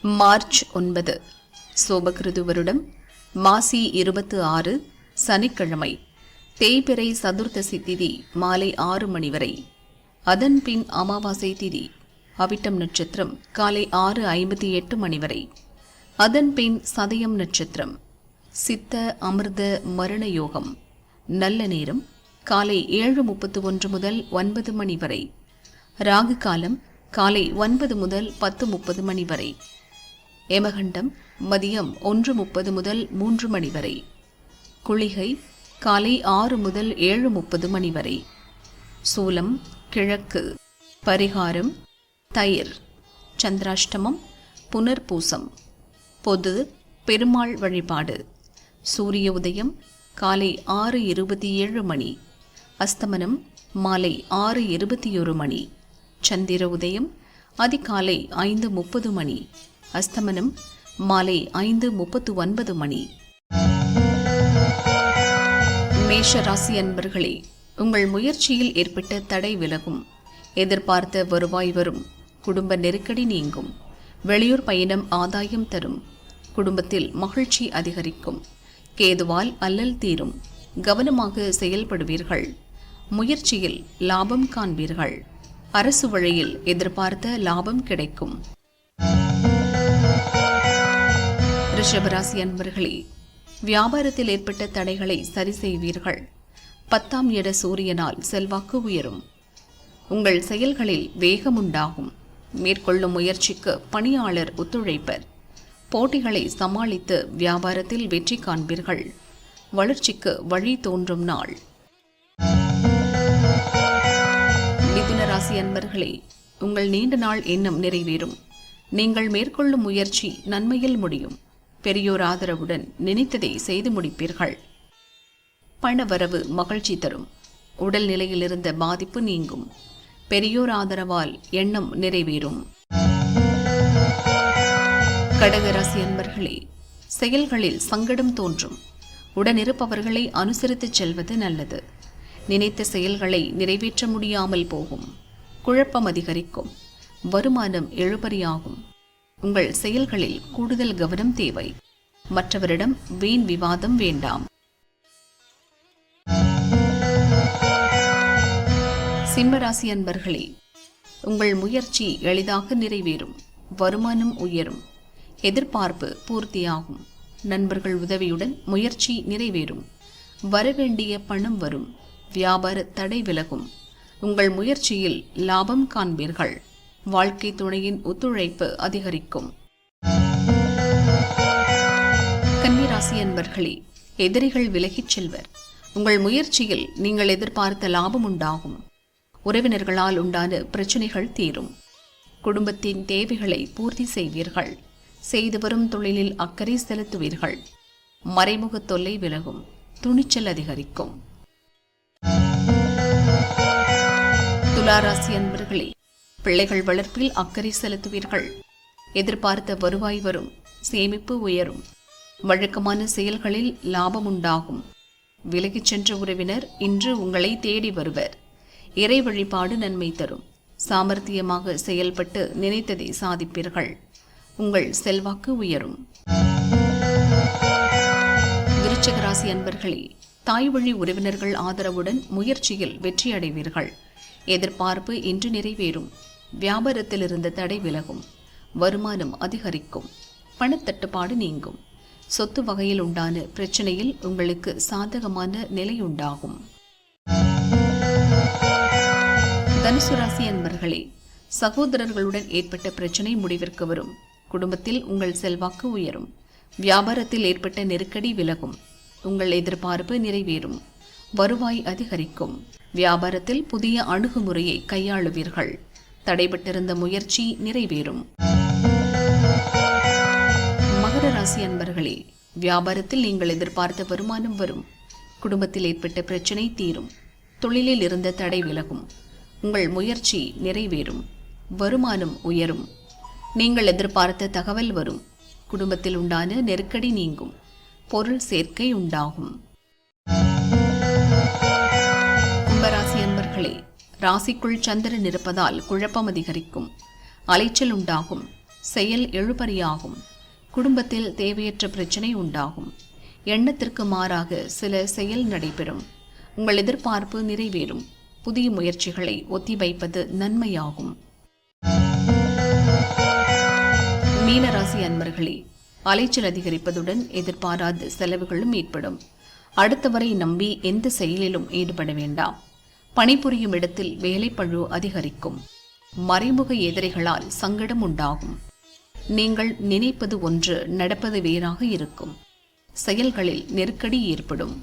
March 9 சோபகிருது வருடம் மாசி 26 சனிக்கிழமை. தேய்பிறை சதுர்த்தசி திதி மாலை 6 மணி வரை. அதன் பின் அமாவாசை திதி. அவிட்டம் நட்சத்திரம் காலை 6:58 மணி வரை. அதன் பின் சதயம் நட்சத்திரம். சித்த அமிர்த மரண யோகம். நல்ல நேரம் காலை 7:31 முதல் 9 மணி வரை. ராகு காலம் காலை 9 முதல் 10:30 மணி வரை. யமகண்டம் மதியம் 1:30 முதல் 3 மணி வரை. குளிகை காலை 6 முதல் 7:30 மணி வரை. சூலம் கிழக்கு. பரிகாரம் தயிர். சந்திராஷ்டமம் புனர்பூசம். பொது பெருமாள் வழிபாடு. சூரிய உதயம் காலை 6:27 மணி. அஸ்தமனம் மாலை 6:21 மணி. சந்திர உதயம் அதிகாலை 5:30 மணி. அஸ்தமனம் மாலை 5:39 மணி. மேஷ ராசி அன்பர்களே, உங்கள் முயற்சியில் ஏற்பட்ட தடை விலகும். எதிர்பார்த்த வருவாய் வரும். குடும்ப நெருக்கடி நீங்கும். வெளியூர் பயணம் ஆதாயம் தரும். குடும்பத்தில் மகிழ்ச்சி அதிகரிக்கும். கேதுவால் அல்லல் தீரும். கவனமாக செயல்படுவீர்கள். முயற்சியில் லாபம் காண்பீர்கள். அரசு வழியில் எதிர்பார்த்த லாபம் கிடைக்கும். ரிஷபராசி அன்பர்களே, வியாபாரத்தில் ஏற்பட்ட தடைகளை சரி செய்வீர்கள். 10ஆம் இட சூரியனால் செல்வாக்கு உயரும். உங்கள் செயல்களில் வேகம் உண்டாகும். மேற்கொள்ளும் முயற்சிக்கு பணியாளர் ஒத்துழைப்பர். போட்டிகளை சமாளித்து வியாபாரத்தில் வெற்றி காண்பீர்கள். வளர்ச்சிக்கு வழி தோன்றும் நாள். மிதுன ராசி அன்பர்களே, உங்கள் நீண்ட நாள் எண்ணம் நிறைவேறும். நீங்கள் மேற்கொள்ளும் முயற்சி நன்மையில் முடியும். பெரியோர் ஆதரவுடன் நினைத்ததை செய்து முடிப்பீர்கள். பணவரவு மகிழ்ச்சி தரும். உடல் நிலையில் இருந்த பாதிப்பு நீங்கும். பெரியோர் ஆதரவால் எண்ணம் நிறைவேறும். கடகராசி அன்பர்களே, செயல்களில் சங்கடம் தோன்றும். உடனிருப்பவர்களை அனுசரித்துச் செல்வது நல்லது. நினைத்த செயல்களை நிறைவேற்ற முடியாமல் போகும். குழப்பம் அதிகரிக்கும். வருமானம் இழுபறியாகும். உங்கள் செயல்களில் கூடுதல் கவனம் தேவை. மற்றவரிடம் வீண் விவாதம் வேண்டாம். சிம்மராசி அன்பர்களே, உங்கள் முயற்சி எளிதாக நிறைவேறும். வருமானம் உயரும். எதிர்பார்ப்பு பூர்த்தியாகும். நண்பர்கள் உதவியுடன் முயற்சி நிறைவேறும். வரவேண்டிய பணம் வரும். வியாபார தடை விலகும். உங்கள் முயற்சியில் லாபம் காண்பீர்கள். வாழ்க்கை துணையின் ஒத்துழைப்பு அதிகரிக்கும். கன்னிராசி அன்பர்களே, எதிரிகள் விலகிச் செல்வர். உங்கள் முயற்சியில் நீங்கள் எதிர்பார்த்த லாபம் உண்டாகும். உறவினர்களால் உண்டான பிரச்சனைகள் தீரும். குடும்பத்தின் தேவைகளை பூர்த்தி செய்வீர்கள். செய்து வரும் தொழிலில் அக்கறை செலுத்துவீர்கள். மறைமுக தொல்லை விலகும். துணிச்சல் அதிகரிக்கும். துலாராசி அன்பர்களே, பிள்ளைகள் வளர்ப்பில் அக்கறை செலுத்துவீர்கள். எதிர்பார்த்த வருவாய் வரும். சேமிப்பு உயரும். வழக்கமான செயல்களில் லாபம் உண்டாகும். விலகிச் சென்ற உறவினர் இன்று உங்களை தேடி வருவர். இறை வழிபாடு நன்மை தரும். சாமர்த்தியமாக செயல்பட்டு நினைத்ததை சாதிப்பீர்கள். உங்கள் செல்வாக்கு உயரும். விருச்சிக ராசி அன்பர்களே, தாய் வழி உறவினர்கள் ஆதரவுடன் முயற்சியில் வெற்றி அடைவீர்கள். எதிர்பார்ப்பு இன்று நிறைவேறும். வியாபாரத்தில் இருந்த தடை விலகும். வருமானம் அதிகரிக்கும். பணத்தட்டுப்பாடு நீங்கும். சொத்து வகையில் உண்டான பிரச்சனையில் உங்களுக்கு சாதகமான நிலை உண்டாகும். தனுசு ராசி அன்பர்களே, சகோதரர்களுடன் ஏற்பட்ட பிரச்சனை முடிவிற்கு வரும். குடும்பத்தில் உங்கள் செல்வாக்கு உயரும். வியாபாரத்தில் ஏற்பட்ட நெருக்கடி விலகும். உங்கள் எதிர்பார்ப்பு நிறைவேறும். வருவாய் அதிகரிக்கும். வியாபாரத்தில் புதிய அணுகுமுறையை கையாளுவீர்கள். தடைபட்டிருந்த முயற்சி நிறைவேறும். மகர ராசி அன்பர்களே, வியாபாரத்தில் நீங்கள் எதிர்பார்த்த வருமானம் வரும். குடும்பத்தில் ஏற்பட்ட பிரச்சனை தீரும். தொழிலில் இருந்த தடை விலகும். உங்கள் முயற்சி நிறைவேறும். வருமானம் உயரும். நீங்கள் எதிர்பார்த்த தகவல் வரும். குடும்பத்தில் உண்டான நெருக்கடி நீங்கும். பொருள் சேர்க்கை உண்டாகும். கும்பராசி அன்பர்களே, ராசிக்குள் சந்திரன் இருப்பதால் குழப்பம் அதிகரிக்கும். அலைச்சல் உண்டாகும். செயல் எழுபறியாகும். குடும்பத்தில் தேவையற்ற பிரச்சனை உண்டாகும். எண்ணத்திற்கு மாறாக சில செயல் நடைபெறும். உங்கள் எதிர்பார்ப்பு நிறைவேறும். புதிய முயற்சிகளை ஒத்திவைப்பது நன்மையாகும். மீனராசி அன்பர்களே, அலைச்சல் அதிகரிப்பதுடன் எதிர்பாராத செலவுகளும் ஏற்படும். அடுத்தவரை நம்பி எந்த செயலிலும் ஈடுபட வேண்டாம். பணிபுரியும் இடத்தில் வேலைப்பழு அதிகரிக்கும். மறைமுக எதிரிகளால் சங்கடம் உண்டாகும். நீங்கள் நினைப்பது ஒன்று, நடப்பது வேறாக இருக்கும். செயல்களில் நெருக்கடி ஏற்படும்.